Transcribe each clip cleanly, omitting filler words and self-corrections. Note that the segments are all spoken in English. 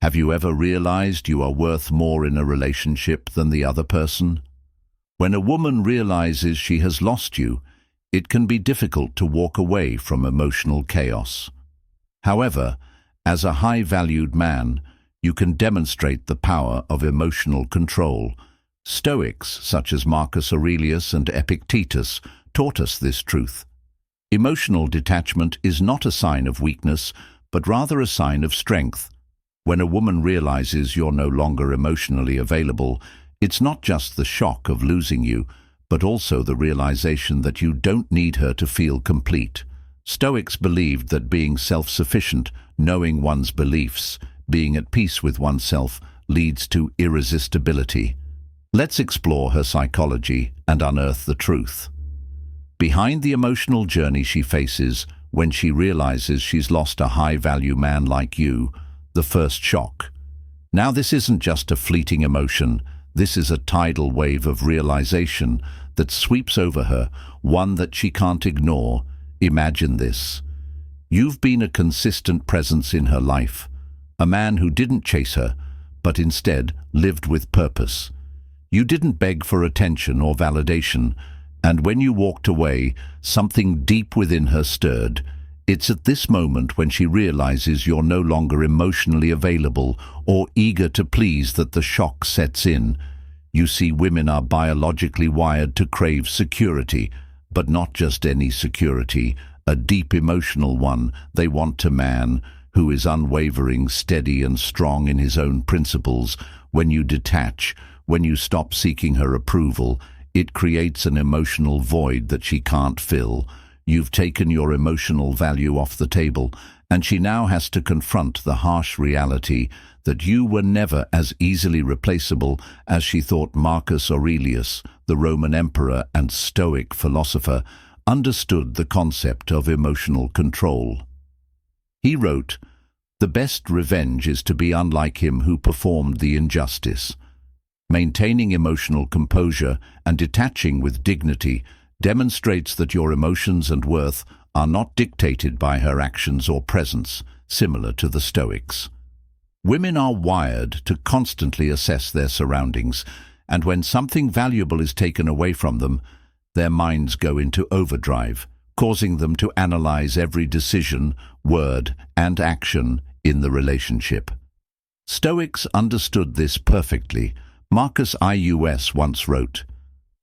Have you ever realized you are worth more in a relationship than the other person? When a woman realizes she has lost you, it can be difficult to walk away from emotional chaos. However, as a high-valued man, you can demonstrate the power of emotional control. Stoics, such as Marcus Aurelius and Epictetus, taught us this truth. Emotional detachment is not a sign of weakness, but rather a sign of strength. When a woman realizes you're no longer emotionally available, it's not just the shock of losing you, but also the realization that you don't need her to feel complete. Stoics believed that being self-sufficient, knowing one's beliefs, being at peace with oneself, leads to irresistibility. Let's explore her psychology and unearth the truth. Behind the emotional journey she faces when she realizes she's lost a high-value man like you, the first shock. Now, this isn't just a fleeting emotion. This is a tidal wave of realization that sweeps over her, one that she can't ignore. Imagine this. You've been a consistent presence in her life, a man who didn't chase her, but instead lived with purpose. You didn't beg for attention or validation, and when you walked away, something deep within her stirred. It's at this moment, when she realizes you're no longer emotionally available or eager to please, that the shock sets in. You see, women are biologically wired to crave security, but not just any security, a deep emotional one. They want a man who is unwavering, steady and strong in his own principles. When you detach, when you stop seeking her approval, it creates an emotional void that she can't fill. You've taken your emotional value off the table, and she now has to confront the harsh reality that you were never as easily replaceable as she thought. Marcus Aurelius, the Roman emperor and Stoic philosopher, understood the concept of emotional control. He wrote, "The best revenge is to be unlike him who performed the injustice." Maintaining emotional composure and detaching with dignity demonstrates that your emotions and worth are not dictated by her actions or presence, similar to the Stoics. Women are wired to constantly assess their surroundings, and when something valuable is taken away from them, their minds go into overdrive, causing them to analyze every decision, word, and action in the relationship. Stoics understood this perfectly. Marcus Aurelius once wrote,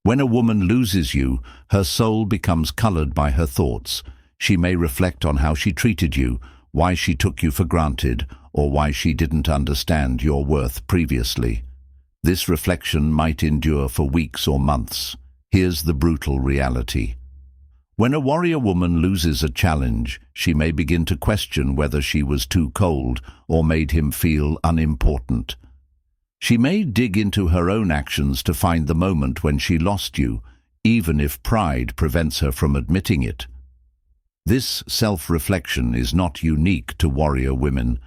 "When a woman loses you, her soul becomes colored by her thoughts. She may reflect on how she treated you, why she took you for granted, or why she didn't understand your worth previously. This reflection might endure for weeks or months. Here's the brutal reality. When a warrior woman loses a challenge, she may begin to question whether she was too cold or made him feel unimportant. She may dig into her own actions to find the moment when she lost you, even if pride prevents her from admitting it. This self-reflection is not unique to warrior women.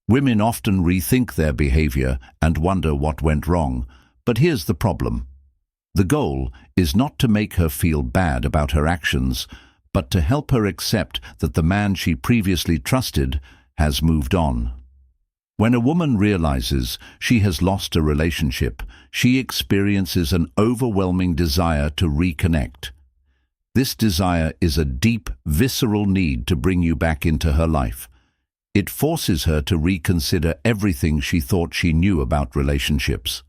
Women often rethink their behavior and wonder what went wrong. But here's the problem. The goal is not to make her feel bad about her actions, but to help her accept that the man she previously trusted has moved on. When a woman realizes she has lost a relationship, she experiences an overwhelming desire to reconnect. This desire is a deep, visceral need to bring you back into her life. It forces her to reconsider everything she thought she knew about relationships.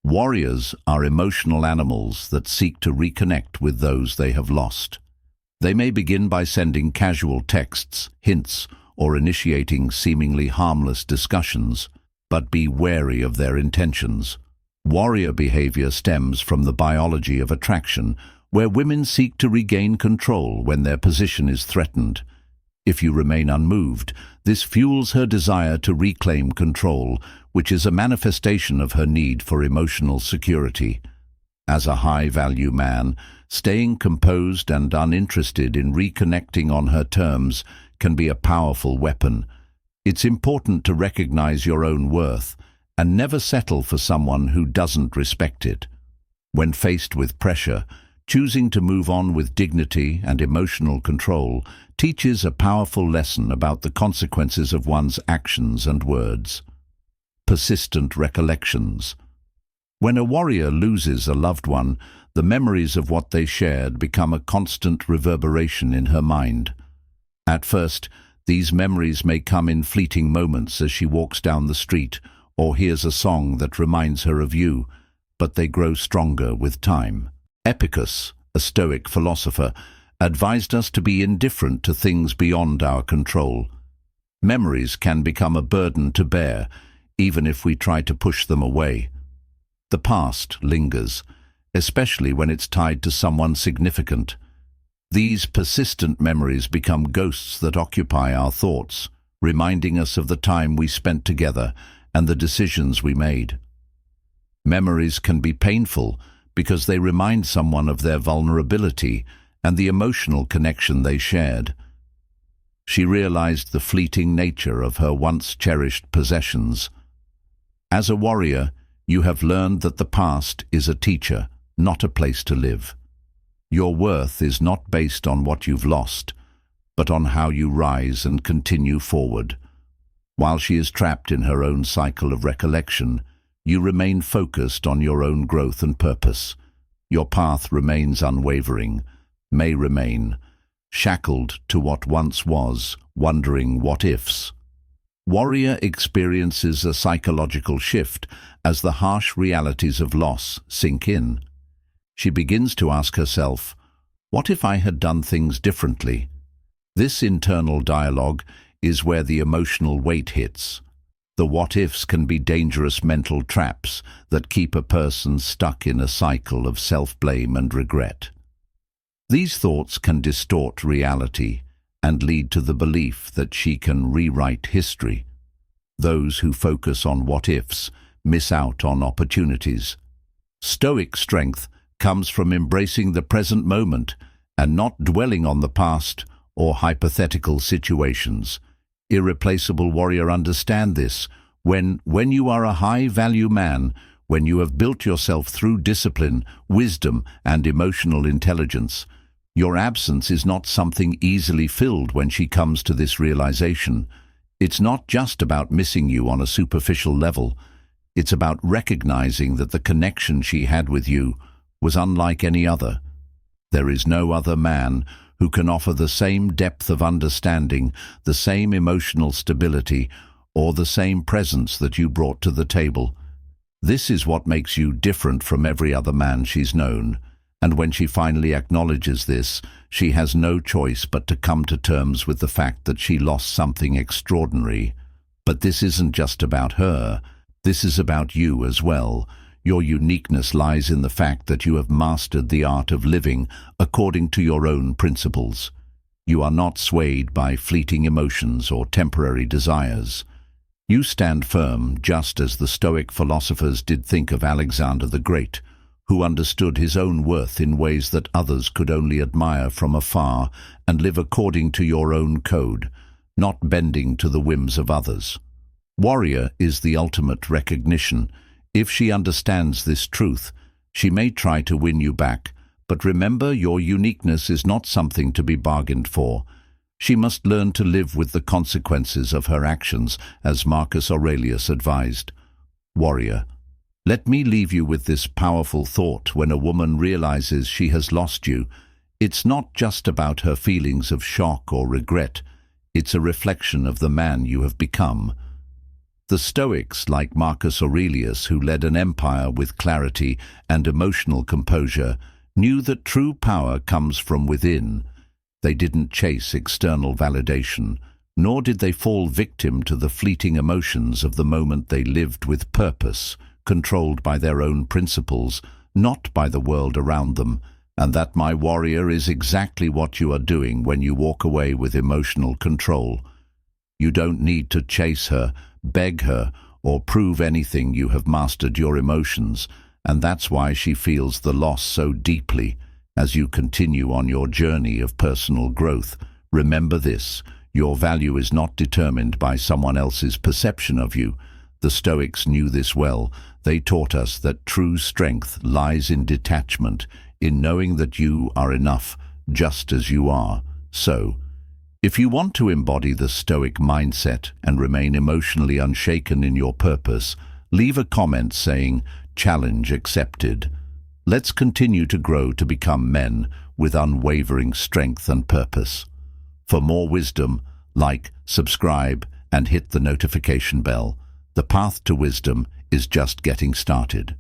Warriors are emotional animals that seek to reconnect with those they have lost. They may begin by sending casual texts, hints, or initiating seemingly harmless discussions, but be wary of their intentions. Warrior behavior stems from the biology of attraction, where women seek to regain control when their position is threatened. If you remain unmoved, this fuels her desire to reclaim control, which is a manifestation of her need for emotional security. As a high-value man, staying composed and uninterested in reconnecting on her terms can be a powerful weapon. It's important to recognize your own worth and never settle for someone who doesn't respect it. When faced with pressure, choosing to move on with dignity and emotional control teaches a powerful lesson about the consequences of one's actions and words. persistent recollections. When a warrior loses a loved one, the memories of what they shared become a constant reverberation in her mind. At first, these memories may come in fleeting moments as she walks down the street or hears a song that reminds her of you, but they grow stronger with time. Epicus, a Stoic philosopher, advised us to be indifferent to things beyond our control. Memories can become a burden to bear, even if we try to push them away. The past lingers, especially when it's tied to someone significant. These persistent memories become ghosts that occupy our thoughts, reminding us of the time we spent together and the decisions we made. Memories can be painful because they remind someone of their vulnerability and the emotional connection they shared. She realized the fleeting nature of her once cherished possessions. As a warrior, you have learned that the past is a teacher, not a place to live. Your worth is not based on what you've lost, but on how you rise and continue forward. While she is trapped in her own cycle of recollection, you remain focused on your own growth and purpose. Your path remains unwavering, may remain, shackled to what once was, wondering what ifs. Warrior experiences a psychological shift as the harsh realities of loss sink in. She begins to ask herself, what if I had done things differently? This internal dialogue is where the emotional weight hits. The what-ifs can be dangerous mental traps that keep a person stuck in a cycle of self-blame and regret. These thoughts can distort reality and lead to the belief that she can rewrite history. Those who focus on what-ifs miss out on opportunities. Stoic strength comes from embracing the present moment and not dwelling on the past or hypothetical situations. Irreplaceable warrior understand this. When you are a high-value man, when you have built yourself through discipline, wisdom, and emotional intelligence, your absence is not something easily filled when she comes to this realization. It's not just about missing you on a superficial level. It's about recognizing that the connection she had with you was unlike any other. There is no other man who can offer the same depth of understanding, the same emotional stability, or the same presence that you brought to the table. This is what makes you different from every other man she's known, and when she finally acknowledges this, she has no choice but to come to terms with the fact that she lost something extraordinary. But this isn't just about her, this is about you as well. Your uniqueness lies in the fact that you have mastered the art of living according to your own principles. You are not swayed by fleeting emotions or temporary desires. You stand firm, just as the Stoic philosophers did think of Alexander the Great, who understood his own worth in ways that others could only admire from afar and live according to your own code, not bending to the whims of others. Warrior is the ultimate recognition. If she understands this truth, she may try to win you back, but remember, your uniqueness is not something to be bargained for. She must learn to live with the consequences of her actions, as Marcus Aurelius advised. Warrior, let me leave you with this powerful thought. When a woman realizes she has lost you, it's not just about her feelings of shock or regret. It's a reflection of the man you have become. The Stoics, like Marcus Aurelius, who led an empire with clarity and emotional composure, knew that true power comes from within. They didn't chase external validation, nor did they fall victim to the fleeting emotions of the moment. They lived with purpose, controlled by their own principles, not by the world around them. And that, my warrior, is exactly what you are doing when you walk away with emotional control. You don't need to chase her, beg her, or prove anything. You have mastered your emotions, and that's why she feels the loss so deeply. As you continue on your journey of personal growth, remember this: your value is not determined by someone else's perception of you. The Stoics knew this well. They taught us that true strength lies in detachment, in knowing that you are enough, just as you are. So, If you want to embody the Stoic mindset and remain emotionally unshaken in your purpose, leave a comment saying, "Challenge accepted." Let's continue to grow to become men with unwavering strength and purpose. For more wisdom, like, subscribe, and hit the notification bell. The path to wisdom is just getting started.